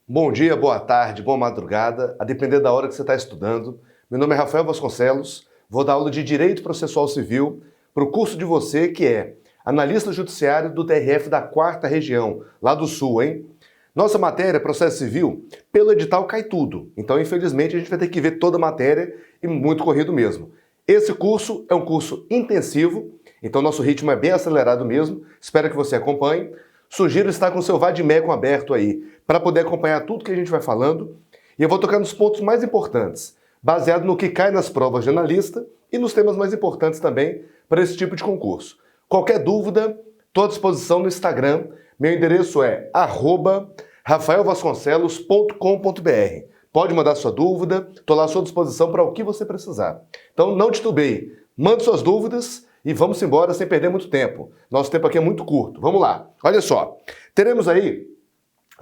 Bom dia, boa tarde, boa madrugada, a depender da hora que você está estudando. Meu nome é Rafael Vasconcelos, vou dar aula de Direito Processual Civil para o curso de você que é analista judiciário do TRF da 4ª Região, lá do Sul, hein? Nossa matéria, processo civil, pelo edital cai tudo, então infelizmente a gente vai ter que ver toda a matéria e muito corrido mesmo. Esse curso é um curso intensivo, então nosso ritmo é bem acelerado mesmo, espero que você acompanhe. Sugiro estar com o seu Vademecum aberto aí, para poder acompanhar tudo que a gente vai falando. E eu vou tocar nos pontos mais importantes, baseado no que cai nas provas de analista e nos temas mais importantes também para esse tipo de concurso. Qualquer dúvida, estou à disposição no Instagram. Meu endereço é @rafaelvasconcelos.com.br. Pode mandar sua dúvida, estou lá à sua disposição para o que você precisar. Então não titubeie, mande suas dúvidas e vamos embora sem perder muito tempo. Nosso tempo aqui é muito curto. Vamos lá. Olha só, teremos aí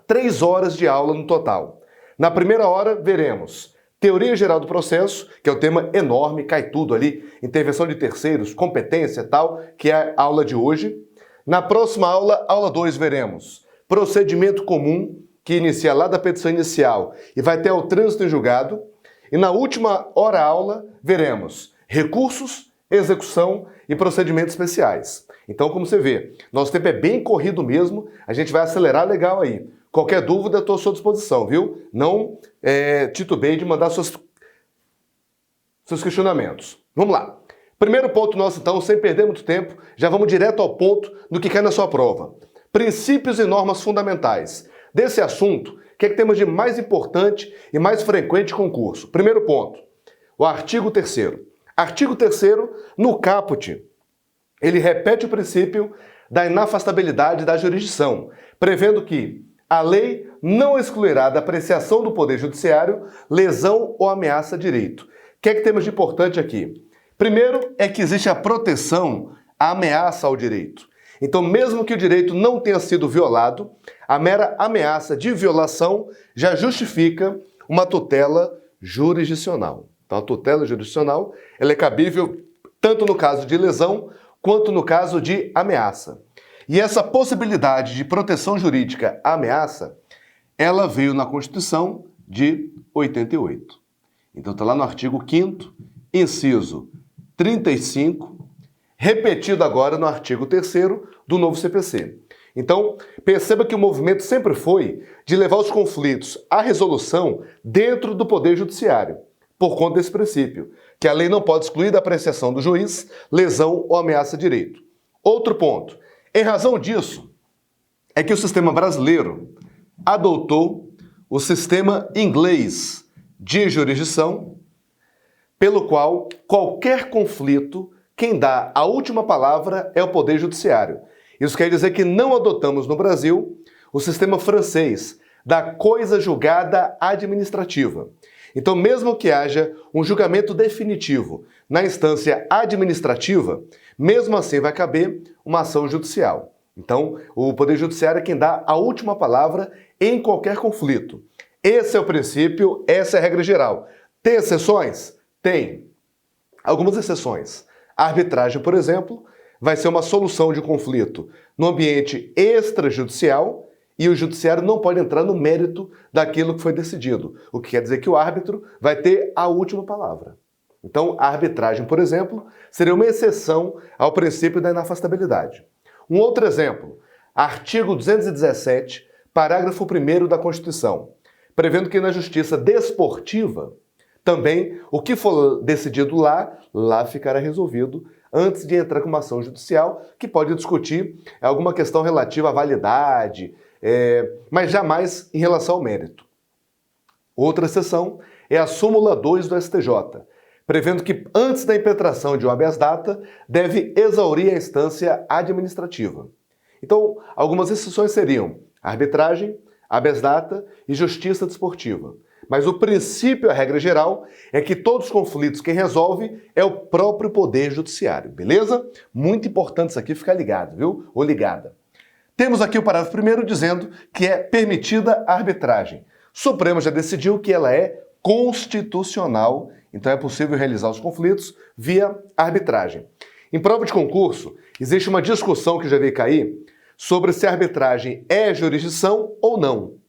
3 horas de aula no total. Na primeira hora, veremos Teoria Geral do Processo, que é o tema enorme, cai tudo ali, intervenção de terceiros, competência e tal, que é a aula de hoje. Na próxima aula, aula 2, veremos Procedimento Comum, que inicia lá da petição inicial e vai até o trânsito em julgado. E na última hora-aula, veremos Recursos, Execução e Procedimentos Especiais. Então, como você vê, nosso tempo é bem corrido mesmo, a gente vai acelerar legal aí. Qualquer dúvida, estou à sua disposição, viu? Não titubeie de mandar seus questionamentos. Vamos lá. Primeiro ponto nosso, então, sem perder muito tempo, já vamos direto ao ponto do que cai na sua prova. Princípios e normas fundamentais. Desse assunto, o que é que temos de mais importante e mais frequente em concurso? Primeiro ponto, o artigo 3º. Artigo 3º, no caput, ele repete o princípio da inafastabilidade da jurisdição, prevendo que a lei não excluirá da apreciação do Poder Judiciário lesão ou ameaça a direito. O que é que temos de importante aqui? Primeiro é que existe a proteção à ameaça ao direito. Então, mesmo que o direito não tenha sido violado, a mera ameaça de violação já justifica uma tutela jurisdicional. Então, a tutela jurisdicional ela é cabível tanto no caso de lesão quanto no caso de ameaça. E essa possibilidade de proteção jurídica à ameaça, ela veio na Constituição de 88. Então está lá no artigo 5º, inciso 35, repetido agora no artigo 3º do novo CPC. Então, perceba que o movimento sempre foi de levar os conflitos à resolução dentro do Poder Judiciário, por conta desse princípio, que a lei não pode excluir da apreciação do juiz lesão ou ameaça a direito. Outro ponto. Em razão disso, é que o sistema brasileiro adotou o sistema inglês de jurisdição, pelo qual qualquer conflito, quem dá a última palavra é o Poder Judiciário. Isso quer dizer que não adotamos no Brasil o sistema francês da coisa julgada administrativa. Então, mesmo que haja um julgamento definitivo na instância administrativa, mesmo assim vai caber uma ação judicial. Então, o Poder Judiciário é quem dá a última palavra em qualquer conflito. Esse é o princípio, essa é a regra geral. Tem exceções? Tem. Algumas exceções. A arbitragem, por exemplo, vai ser uma solução de conflito no ambiente extrajudicial e o judiciário não pode entrar no mérito daquilo que foi decidido, o que quer dizer que o árbitro vai ter a última palavra. Então, a arbitragem, por exemplo, seria uma exceção ao princípio da inafastabilidade. Um outro exemplo, artigo 217, parágrafo 1º da Constituição, prevendo que na justiça desportiva, também o que for decidido lá ficará resolvido antes de entrar com uma ação judicial, que pode discutir alguma questão relativa à validade, mas jamais em relação ao mérito. Outra exceção é a súmula 2 do STJ, prevendo que antes da impetração de um habeas data, deve exaurir a instância administrativa. Então, algumas exceções seriam arbitragem, habeas data e justiça desportiva. Mas o princípio, a regra geral, é que todos os conflitos quem resolve é o próprio Poder Judiciário, beleza? Muito importante isso aqui, ficar ligado, viu? Ou ligada. Temos aqui o parágrafo 1º dizendo que é permitida a arbitragem. O Supremo já decidiu que ela é constitucional, então é possível realizar os conflitos via arbitragem. Em prova de concurso, existe uma discussão que já veio cair sobre se a arbitragem é jurisdição ou não.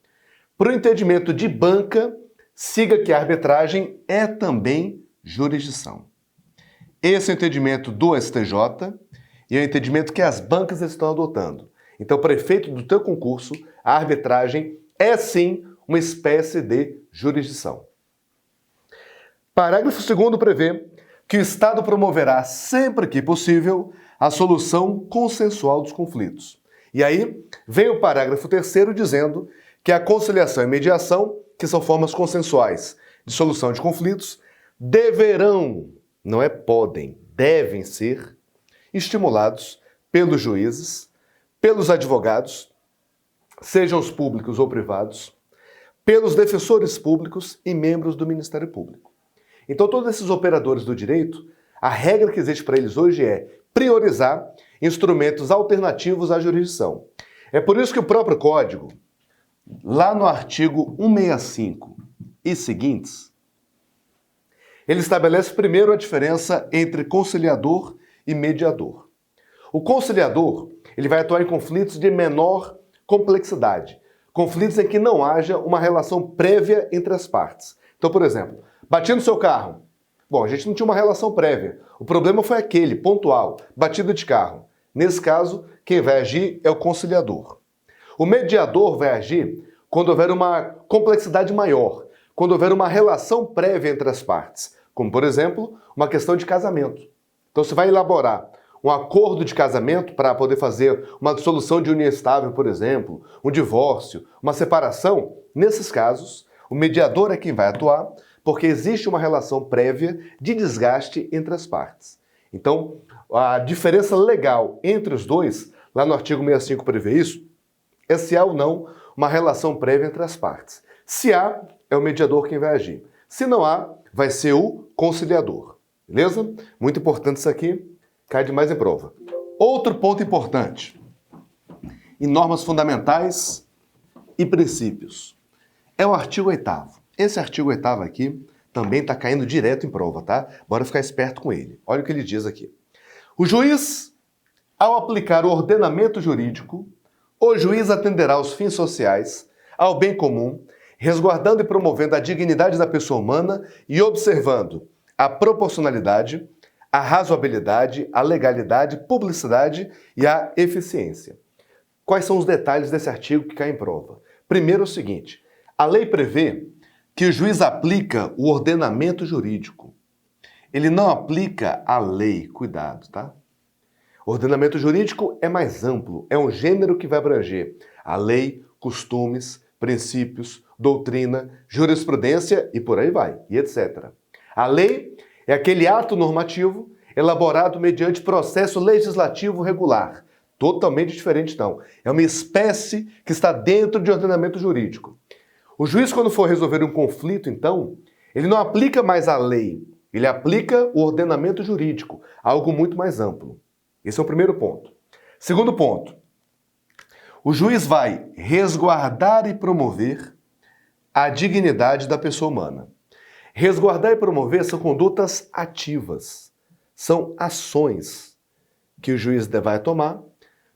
Para o entendimento de banca, siga que a arbitragem é também jurisdição. Esse é o entendimento do STJ e é o entendimento que as bancas estão adotando. Então, para efeito do teu concurso, a arbitragem é sim uma espécie de jurisdição. Parágrafo 2º prevê que o Estado promoverá, sempre que possível, a solução consensual dos conflitos. E aí vem o parágrafo 3º dizendo que a conciliação e mediação, que são formas consensuais de solução de conflitos, deverão, não é podem, devem ser estimulados pelos juízes, pelos advogados, sejam os públicos ou privados, pelos defensores públicos e membros do Ministério Público. Então, todos esses operadores do direito, a regra que existe para eles hoje é priorizar instrumentos alternativos à jurisdição. É por isso que o próprio Código, lá no artigo 165 e seguintes, ele estabelece primeiro a diferença entre conciliador e mediador. O conciliador, ele vai atuar em conflitos de menor complexidade, conflitos em que não haja uma relação prévia entre as partes. Então, por exemplo, bati no seu carro. Bom, a gente não tinha uma relação prévia. O problema foi aquele, pontual, batida de carro. Nesse caso, quem vai agir é o conciliador. O mediador vai agir quando houver uma complexidade maior, quando houver uma relação prévia entre as partes, como, por exemplo, uma questão de casamento. Então, você vai elaborar um acordo de casamento para poder fazer uma dissolução de união estável, por exemplo, um divórcio, uma separação. Nesses casos, o mediador é quem vai atuar, porque existe uma relação prévia de desgaste entre as partes. Então, a diferença legal entre os dois, lá no artigo 65 prevê isso, é se há ou não uma relação prévia entre as partes. Se há, é o mediador quem vai agir. Se não há, vai ser o conciliador. Beleza? Muito importante isso aqui, cai demais em prova. Outro ponto importante, em normas fundamentais e princípios, é o artigo 8º. Esse artigo 8º aqui também está caindo direto em prova, tá? Bora ficar esperto com ele. Olha o que ele diz aqui. O juiz, ao aplicar o ordenamento jurídico, o juiz atenderá aos fins sociais, ao bem comum, resguardando e promovendo a dignidade da pessoa humana e observando a proporcionalidade, a razoabilidade, a legalidade, publicidade e a eficiência. Quais são os detalhes desse artigo que cai em prova? Primeiro é o seguinte, a lei prevê que o juiz aplica o ordenamento jurídico. Ele não aplica a lei, cuidado, tá? O ordenamento jurídico é mais amplo, é um gênero que vai abranger a lei, costumes, princípios, doutrina, jurisprudência e por aí vai, e etc. A lei é aquele ato normativo elaborado mediante processo legislativo regular. Totalmente diferente, não. É uma espécie que está dentro de ordenamento jurídico. O juiz, quando for resolver um conflito, então, ele não aplica mais a lei, ele aplica o ordenamento jurídico, algo muito mais amplo. Esse é o primeiro ponto. Segundo ponto, o juiz vai resguardar e promover a dignidade da pessoa humana. Resguardar e promover são condutas ativas, são ações que o juiz vai tomar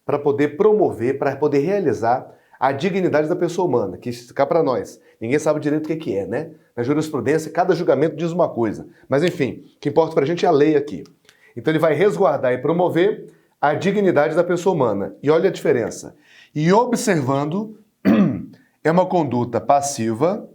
para poder promover, para poder realizar a dignidade da pessoa humana, que cá para nós, ninguém sabe direito o que é, né? Na jurisprudência, cada julgamento diz uma coisa. Mas enfim, o que importa para a gente é a lei aqui. Então ele vai resguardar e promover a dignidade da pessoa humana. E olha a diferença. E observando é uma conduta passiva,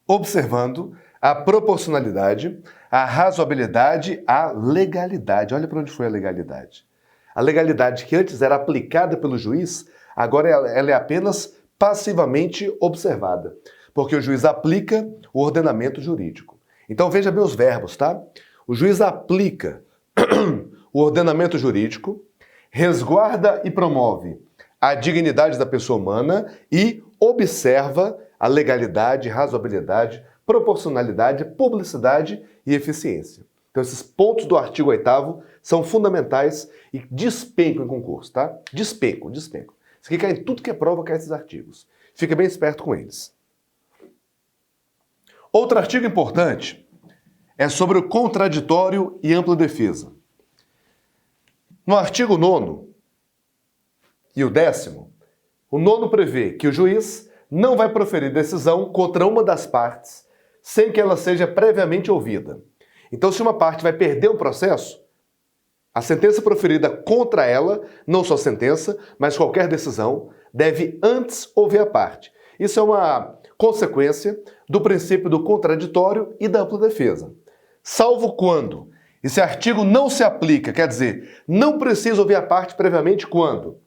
observando a proporcionalidade, a razoabilidade, a legalidade. Olha para onde foi a legalidade. A legalidade que antes era aplicada pelo juiz, agora ela é apenas passivamente observada, porque o juiz aplica o ordenamento jurídico. Então veja bem os verbos, tá? O juiz aplica o ordenamento jurídico, resguarda e promove a dignidade da pessoa humana e observa a legalidade, razoabilidade, proporcionalidade, publicidade e eficiência. Então esses pontos do artigo 8º são fundamentais e despencam em concurso, tá? Despencam. Isso aqui cai em tudo que é prova, cai esses artigos. Fica bem esperto com eles. Outro artigo importante é sobre o contraditório e ampla defesa. No artigo 9º e o 10º, o 9º prevê que o juiz não vai proferir decisão contra uma das partes sem que ela seja previamente ouvida. Então, se uma parte vai perder um processo, a sentença proferida contra ela, não só sentença, mas qualquer decisão, deve antes ouvir a parte. Isso é uma consequência do princípio do contraditório e da ampla defesa. Salvo quando esse artigo não se aplica, quer dizer, não precisa ouvir a parte previamente quando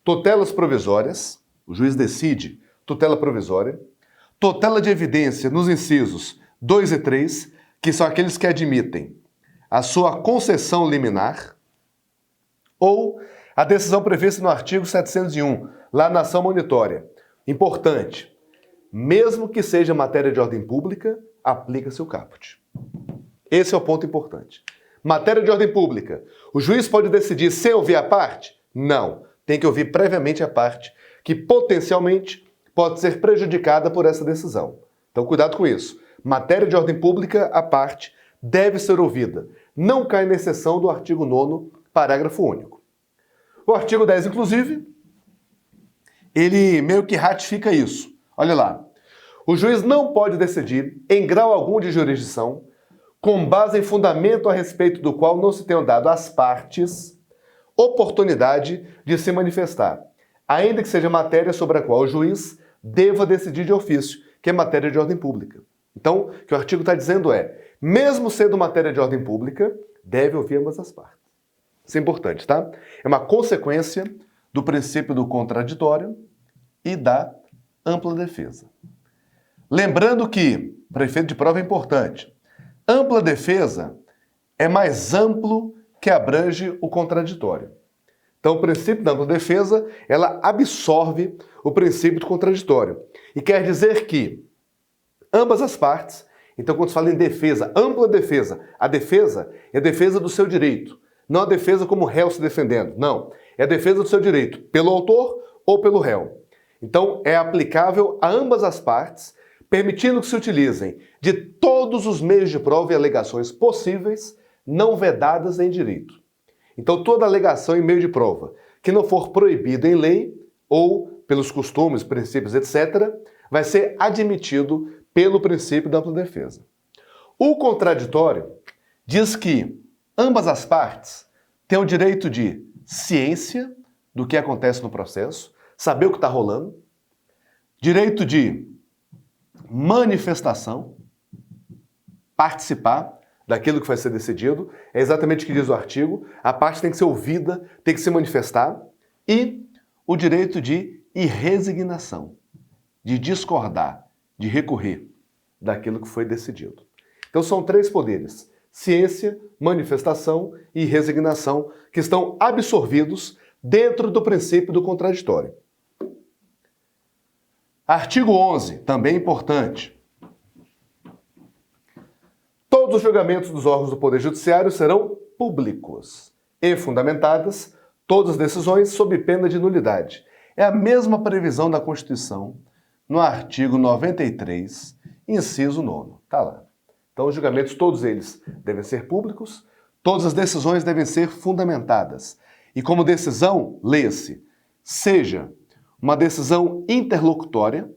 tutelas provisórias, o juiz decide tutela provisória, tutela de evidência nos incisos 2 e 3, que são aqueles que admitem a sua concessão liminar, ou a decisão prevista no artigo 701, lá na ação monitória. Importante, mesmo que seja matéria de ordem pública, aplica-se o caput. Esse é o ponto importante. Matéria de ordem pública, o juiz pode decidir sem ouvir a parte? Não, tem que ouvir previamente a parte, que potencialmente pode ser prejudicada por essa decisão. Então, cuidado com isso. Matéria de ordem pública, a parte deve ser ouvida. Não cai na exceção do artigo 9º, parágrafo único. O artigo 10, inclusive, ele meio que ratifica isso. Olha lá. O juiz não pode decidir, em grau algum de jurisdição, com base em fundamento a respeito do qual não se tenham dado às partes oportunidade de se manifestar, ainda que seja matéria sobre a qual o juiz deva decidir de ofício, que é matéria de ordem pública. Então, o que o artigo está dizendo é, mesmo sendo matéria de ordem pública, deve ouvir ambas as partes. Isso é importante, tá? É uma consequência do princípio do contraditório e da ampla defesa. Lembrando que, para efeito de prova é importante, ampla defesa é mais amplo que abrange o contraditório. Então, o princípio da ampla defesa, ela absorve o princípio do contraditório. E quer dizer que ambas as partes, então quando se fala em defesa, ampla defesa, a defesa é a defesa do seu direito, não a defesa como réu se defendendo, não. É a defesa do seu direito, pelo autor ou pelo réu. Então, é aplicável a ambas as partes, permitindo que se utilizem de todos os meios de prova e alegações possíveis, não vedadas em direito. Então, toda alegação em meio de prova que não for proibida em lei ou pelos costumes, princípios, etc., vai ser admitido pelo princípio da ampla defesa. O contraditório diz que ambas as partes têm o direito de ciência do que acontece no processo, saber o que está rolando, direito de manifestação, participar daquilo que vai ser decidido, é exatamente o que diz o artigo, a parte tem que ser ouvida, tem que se manifestar, e o direito de irresignação, de discordar, de recorrer daquilo que foi decidido. Então são três poderes, ciência, manifestação e resignação, que estão absorvidos dentro do princípio do contraditório. Artigo 11, também importante. Todos os julgamentos dos órgãos do Poder Judiciário serão públicos e fundamentadas todas as decisões sob pena de nulidade. É a mesma previsão da Constituição no artigo 93, inciso 9º. Está lá. Então, os julgamentos, todos eles devem ser públicos, todas as decisões devem ser fundamentadas. E como decisão, leia-se, seja uma decisão interlocutória.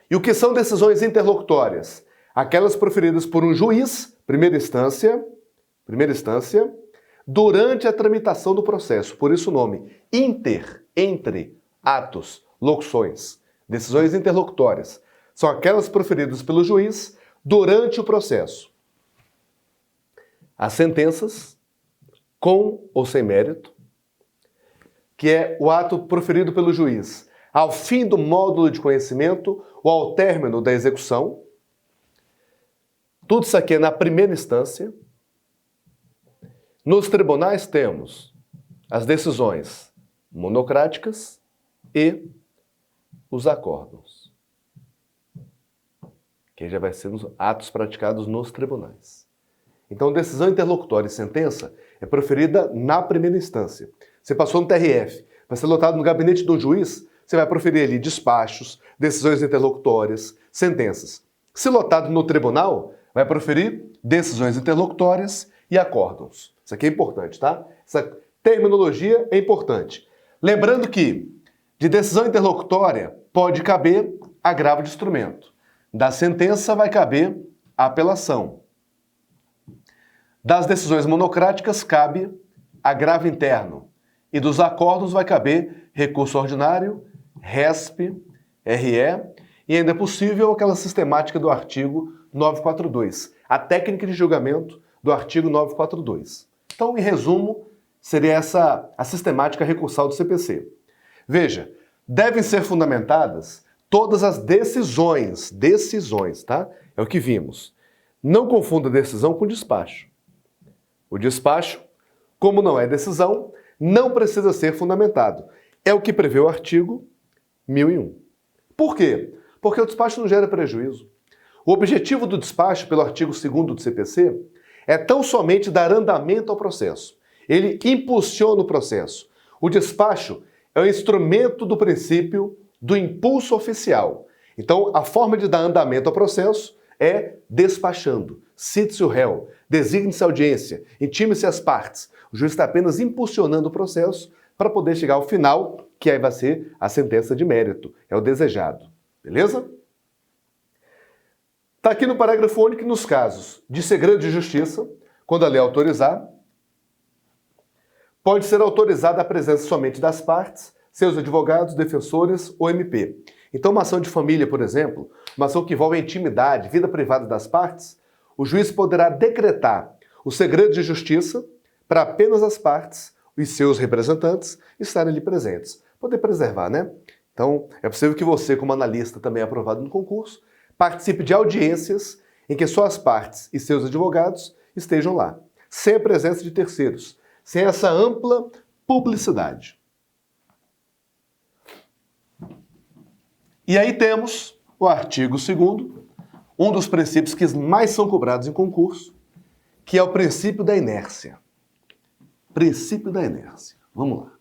E o que são decisões interlocutórias? Aquelas proferidas por um juiz, primeira instância, durante a tramitação do processo. Por isso o nome, entre, atos, locuções. Decisões interlocutórias. São aquelas proferidas pelo juiz durante o processo. As sentenças, com ou sem mérito, que é o ato proferido pelo juiz ao fim do módulo de conhecimento ou ao término da execução. Tudo isso aqui é na primeira instância. Nos tribunais temos as decisões monocráticas e os acórdãos, que já vai ser nos atos praticados nos tribunais. Então, decisão interlocutória e sentença é proferida na primeira instância. Você passou no TRF, vai ser lotado no gabinete do juiz, você vai proferir ali despachos, decisões interlocutórias, sentenças. Se lotado no tribunal, vai proferir decisões interlocutórias e acórdãos. Isso aqui é importante, tá? Essa terminologia é importante. Lembrando que de decisão interlocutória pode caber agravo de instrumento. Da sentença vai caber apelação. Das decisões monocráticas cabe agravo interno. E dos acordos vai caber recurso ordinário, RESP, RE, e ainda é possível aquela sistemática do artigo 942, a técnica de julgamento do artigo 942. Então, em resumo, seria essa a sistemática recursal do CPC. Veja, devem ser fundamentadas todas as decisões, tá? É o que vimos. Não confunda decisão com despacho. O despacho, como não é decisão, não precisa ser fundamentado. É o que prevê o artigo 1001. Por quê? Porque o despacho não gera prejuízo. O objetivo do despacho, pelo artigo 2º do CPC, é tão somente dar andamento ao processo. Ele impulsiona o processo. O despacho é o instrumento do princípio do impulso oficial. Então, a forma de dar andamento ao processo é despachando. Cite-se o réu, designe-se a audiência, intime-se as partes. O juiz está apenas impulsionando o processo para poder chegar ao final, que aí vai ser a sentença de mérito. É o desejado. Beleza? Está aqui no parágrafo único que nos casos de segredo de justiça, quando a lei autorizar, pode ser autorizada a presença somente das partes, seus advogados, defensores ou MP. Então, uma ação de família, por exemplo, uma ação que envolve a intimidade, vida privada das partes, o juiz poderá decretar o segredo de justiça para apenas as partes e seus representantes estarem ali presentes. Poder preservar, né? Então, é possível que você, como analista também aprovado no concurso, participe de audiências em que só as partes e seus advogados estejam lá, sem a presença de terceiros, sem essa ampla publicidade. E aí temos o artigo 2º, um dos princípios que mais são cobrados em concurso, que é o princípio da inércia. Princípio da inércia. Vamos lá.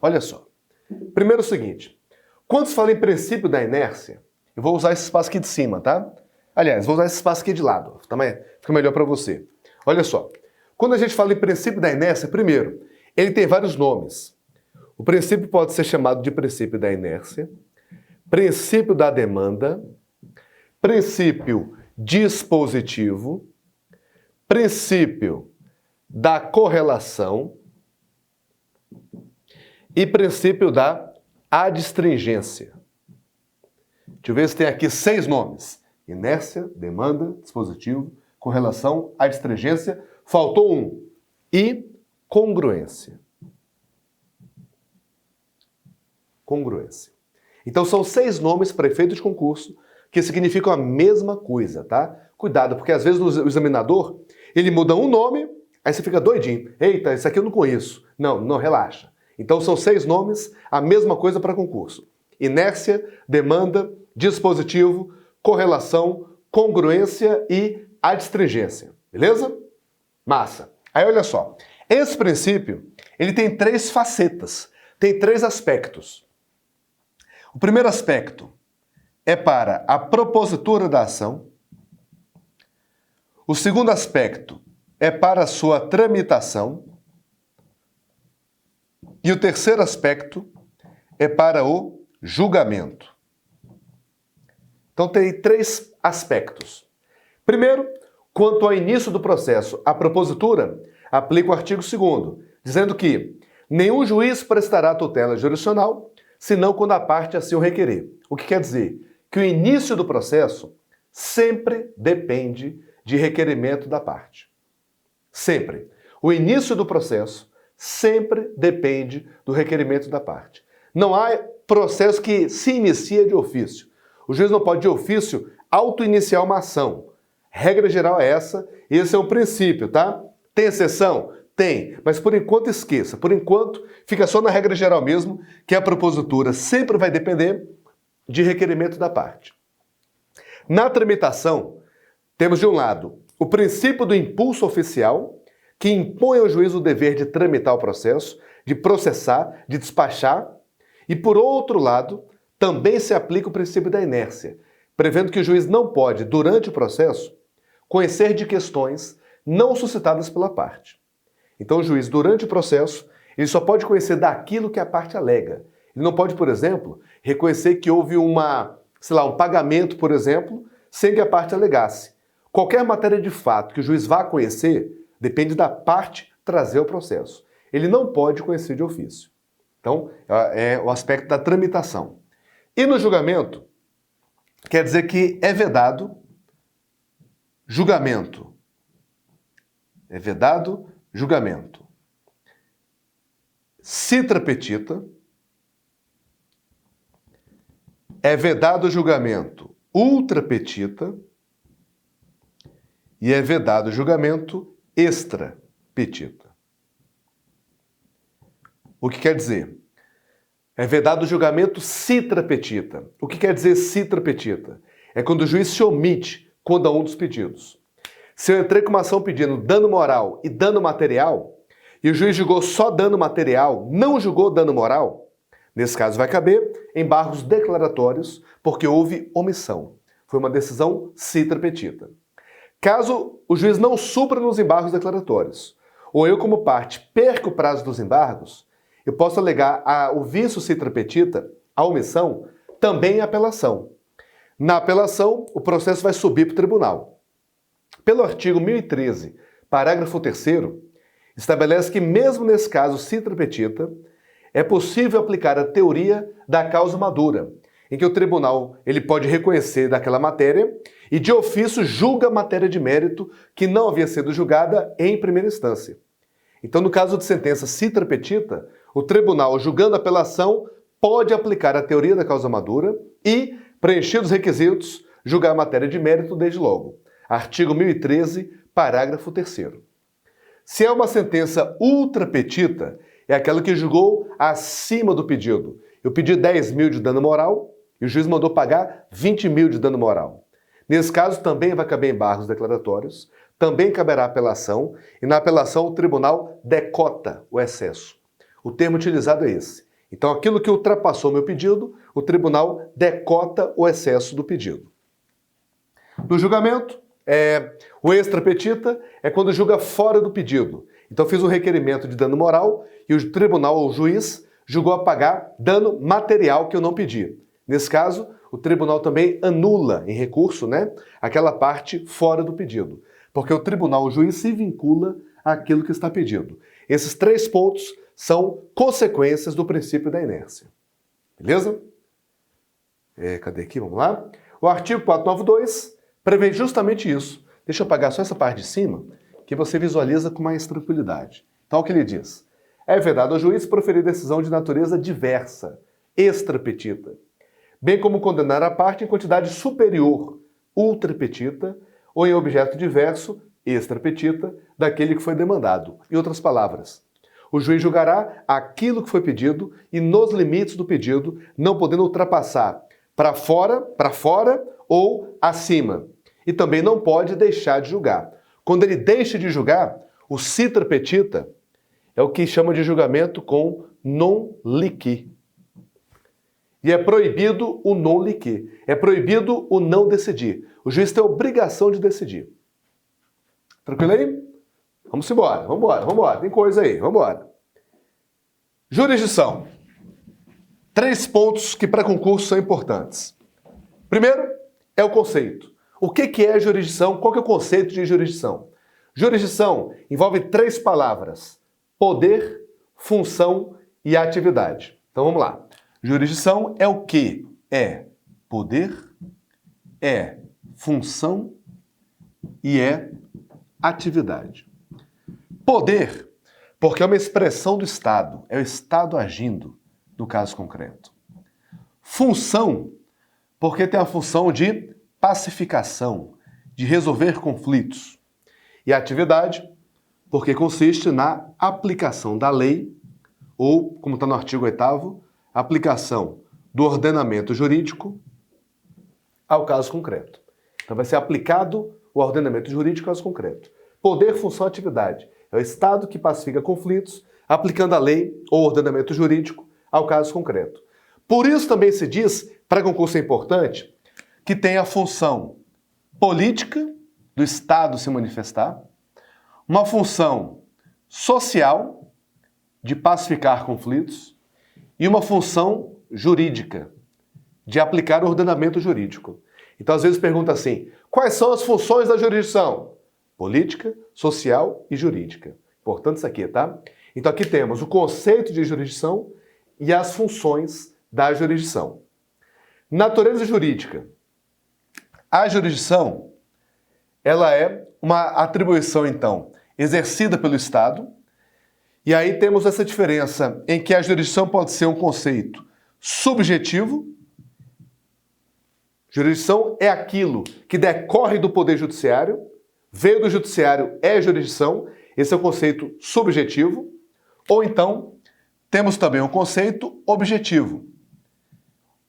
Olha só. Primeiro o seguinte. Quando se fala em princípio da inércia, eu vou usar esse espaço aqui de cima, tá? Aliás, vou usar esse espaço aqui de lado. Também fica melhor para você. Olha só. Quando a gente fala em princípio da inércia, primeiro, ele tem vários nomes. O princípio pode ser chamado de princípio da inércia, princípio da demanda, princípio dispositivo, princípio da correlação e princípio da adstringência. Deixa eu ver se tem aqui 6 nomes. Inércia, demanda, dispositivo, correlação, adstringência. Faltou um. E congruência. Congruência. Então são 6 nomes para efeito de concurso que significam a mesma coisa, tá? Cuidado, porque às vezes o examinador, ele muda um nome, aí você fica doidinho. Eita, isso aqui eu não conheço. Não, relaxa. Então são 6 nomes, a mesma coisa para concurso. Inércia, demanda, dispositivo, correlação, congruência e adstringência. Beleza? Massa. Aí olha só. Esse princípio, ele tem 3 facetas, tem 3 aspectos. O primeiro aspecto é para a propositura da ação. O segundo aspecto é para a sua tramitação. E o terceiro aspecto é para o julgamento. Então tem 3 aspectos. Primeiro, quanto ao início do processo, a propositura aplica o artigo 2º, dizendo que nenhum juiz prestará tutela jurisdicional, senão quando a parte assim o requerer. O que quer dizer? Que o início do processo sempre depende de requerimento da parte. Sempre. O início do processo sempre depende do requerimento da parte. Não há processo que se inicia de ofício. O juiz não pode, de ofício, auto-iniciar uma ação. Regra geral é essa, esse é o princípio, tá? Tem exceção? Tem, mas por enquanto esqueça. Por enquanto, fica só na regra geral mesmo, que a propositura sempre vai depender de requerimento da parte. Na tramitação, temos de um lado o princípio do impulso oficial, que impõe ao juiz o dever de tramitar o processo, de processar, de despachar, e por outro lado, também se aplica o princípio da inércia, prevendo que o juiz não pode, durante o processo, conhecer de questões não suscitadas pela parte. Então o juiz, durante o processo, ele só pode conhecer daquilo que a parte alega. Ele não pode, por exemplo, reconhecer que houve um pagamento, por exemplo, sem que a parte alegasse. Qualquer matéria de fato que o juiz vá conhecer depende da parte trazer o processo. Ele não pode conhecer de ofício. Então, é o aspecto da tramitação. E no julgamento, quer dizer que é vedado julgamento. É vedado julgamento. Citra petita. É vedado julgamento ultra petita. E é vedado julgamento extra petita. O que quer dizer? É vedado o julgamento citra petita. O que quer dizer citra petita? É quando o juiz se omite quando há um dos pedidos. Se eu entrei com uma ação pedindo dano moral e dano material, e o juiz julgou só dano material, não julgou dano moral, nesse caso vai caber embargos declaratórios, porque houve omissão. Foi uma decisão citra petita. Caso o juiz não supra nos embargos declaratórios, ou eu como parte perca o prazo dos embargos, eu posso alegar o vício citra petita, a omissão, também em apelação. Na apelação, o processo vai subir para o tribunal. Pelo artigo 1013, parágrafo 3º, estabelece que mesmo nesse caso citra petita, é possível aplicar a teoria da causa madura, em que o tribunal ele pode reconhecer daquela matéria e de ofício julga a matéria de mérito que não havia sido julgada em primeira instância. Então, no caso de sentença citra petita, o tribunal, julgando a apelação, pode aplicar a teoria da causa madura e, preenchidos os requisitos, julgar a matéria de mérito desde logo. Artigo 1013, parágrafo 3º. Se é uma sentença ultra petita, é aquela que julgou acima do pedido. Eu pedi 10 mil de dano moral e o juiz mandou pagar 20 mil de dano moral. Nesse caso, também vai caber embargos declaratórios, também caberá apelação, e na apelação o tribunal decota o excesso. O termo utilizado é esse. Então, aquilo que ultrapassou meu pedido, o tribunal decota o excesso do pedido. No julgamento, o extra petita é quando julga fora do pedido. Então, fiz um requerimento de dano moral e o tribunal ou o juiz julgou a pagar dano material que eu não pedi. Nesse caso, o tribunal também anula em recurso, aquela parte fora do pedido. Porque o tribunal ou o juiz se vincula àquilo que está pedido. Esses 3 pontos são consequências do princípio da inércia. Beleza? Cadê aqui? Vamos lá. O artigo 492 prevê justamente isso. Deixa eu apagar só essa parte de cima, que você visualiza com mais tranquilidade. Então, o que ele diz? É vedado ao juiz proferir decisão de natureza diversa, extra petita, bem como condenar a parte em quantidade superior, ultra petita, ou em objeto diverso, extra petita, daquele que foi demandado. Em outras palavras, o juiz julgará aquilo que foi pedido e nos limites do pedido, não podendo ultrapassar para fora ou acima. E também não pode deixar de julgar. Quando ele deixa de julgar, o citra petita é o que chama de julgamento com non liqui. E é proibido o non liqui. É proibido o não decidir. O juiz tem a obrigação de decidir. Tranquilo aí? Vamos embora, vamos. Tem coisa aí, vamos embora. Jurisdição. 3 pontos que para concurso são importantes. Primeiro é o conceito. O que é jurisdição? Qual que é o conceito de jurisdição? Jurisdição envolve 3 palavras: poder, função e atividade. Então vamos lá. Jurisdição é o quê? É poder, é função e é atividade. Poder, porque é uma expressão do Estado, é o Estado agindo no caso concreto. Função, porque tem a função de pacificação, de resolver conflitos. E atividade, porque consiste na aplicação da lei, ou, como está no artigo 8º, aplicação do ordenamento jurídico ao caso concreto. Então vai ser aplicado o ordenamento jurídico ao caso concreto. Poder, função, atividade. É o Estado que pacifica conflitos, aplicando a lei ou ordenamento jurídico ao caso concreto. Por isso também se diz, para concurso é importante, que tem a função política do Estado se manifestar, uma função social de pacificar conflitos e uma função jurídica, de aplicar o ordenamento jurídico. Então, às vezes pergunta assim, quais são as funções da jurisdição? Política, social e jurídica. Importante isso aqui, tá? Então aqui temos o conceito de jurisdição e as funções da jurisdição. Natureza jurídica. A jurisdição, ela é uma atribuição, então, exercida pelo Estado. E aí temos essa diferença em que a jurisdição pode ser um conceito subjetivo. Jurisdição é aquilo que decorre do poder judiciário, veio do judiciário, é jurisdição. Esse é o conceito subjetivo. Ou então, temos também um conceito objetivo,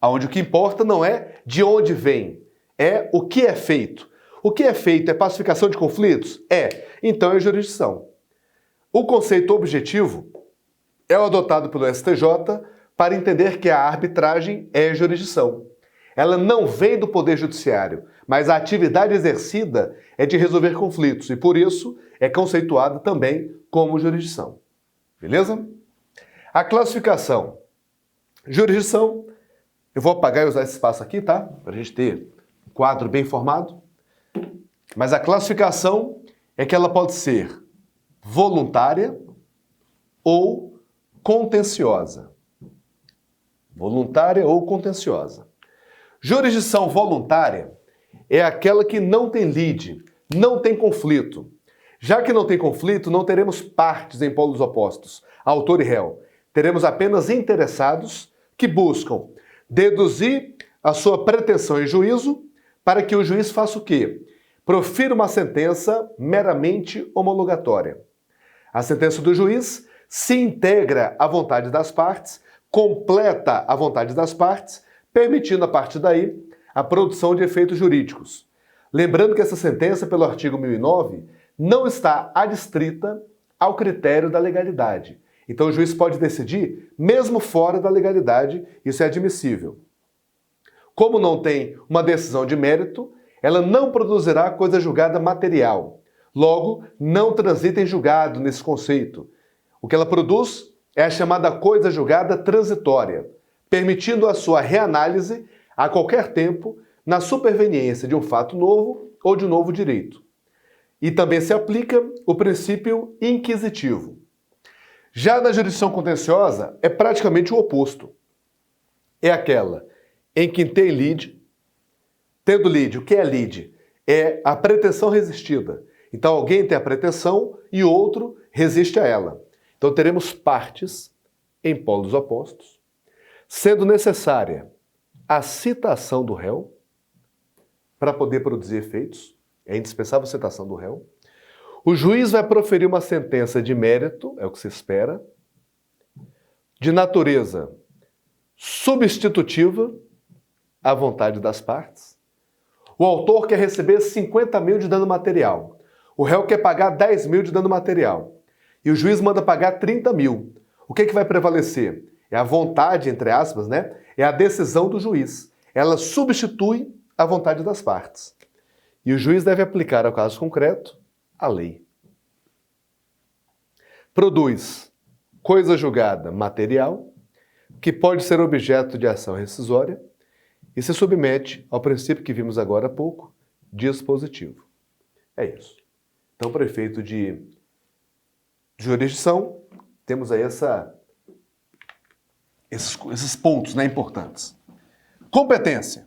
onde o que importa não é de onde vem, é o que é feito. O que é feito é pacificação de conflitos? É. Então é jurisdição. O conceito objetivo é o adotado pelo STJ para entender que a arbitragem é jurisdição. Ela não vem do poder judiciário, mas a atividade exercida é de resolver conflitos e, por isso, é conceituada também como jurisdição. Beleza? A classificação. Jurisdição. Eu vou apagar e usar esse espaço aqui, tá? Para a gente ter um quadro bem formado. Mas a classificação é que ela pode ser voluntária ou contenciosa. Voluntária ou contenciosa. Jurisdição voluntária é aquela que não tem lide, não tem conflito. Já que não tem conflito, não teremos partes em polos opostos, autor e réu. Teremos apenas interessados que buscam deduzir a sua pretensão em juízo para que o juiz faça o quê? Profira uma sentença meramente homologatória. A sentença do juiz se integra à vontade das partes, completa a vontade das partes, permitindo a partir daí a produção de efeitos jurídicos. Lembrando que essa sentença, pelo artigo 1009, não está adstrita ao critério da legalidade. Então o juiz pode decidir mesmo fora da legalidade, isso é admissível. Como não tem uma decisão de mérito, ela não produzirá coisa julgada material. Logo, não transita em julgado nesse conceito. O que ela produz é a chamada coisa julgada transitória, permitindo a sua reanálise a qualquer tempo na superveniência de um fato novo ou de um novo direito. E também se aplica o princípio inquisitivo. Já na jurisdição contenciosa, é praticamente o oposto. É aquela em que tem lide. Tendo lide, o que é lide? É a pretensão resistida. Então alguém tem a pretensão e outro resiste a ela. Então teremos partes em polos opostos, sendo necessária a citação do réu para poder produzir efeitos. É indispensável a citação do réu. O juiz vai proferir uma sentença de mérito, é o que se espera, de natureza substitutiva à vontade das partes. O autor quer receber 50 mil de dano material. O réu quer pagar 10 mil de dano material. E o juiz manda pagar 30 mil. O que vai prevalecer? É a vontade, entre aspas, né? É a decisão do juiz. Ela substitui a vontade das partes. E o juiz deve aplicar ao caso concreto a lei. Produz coisa julgada material, que pode ser objeto de ação rescisória, e se submete ao princípio que vimos agora há pouco, dispositivo. É isso. Então, para efeito de jurisdição, temos aí esses pontos, né, importantes. Competência.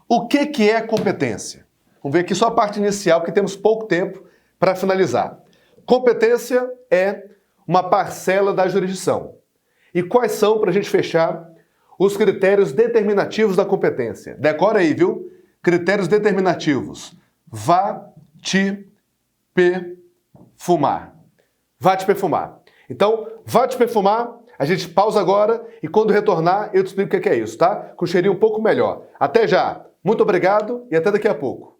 O que é competência? Vamos ver aqui só a parte inicial, porque temos pouco tempo para finalizar. Competência é uma parcela da jurisdição. E quais são, para a gente fechar, os critérios determinativos da competência? Decora aí, viu? Critérios determinativos. Va-te-pe-fumar. Va-te-pe-fumar. Então, va-te-pe-fumar, a gente pausa agora e quando retornar eu te explico o que é isso, tá? Com um cheirinho um pouco melhor. Até já! Muito obrigado e até daqui a pouco.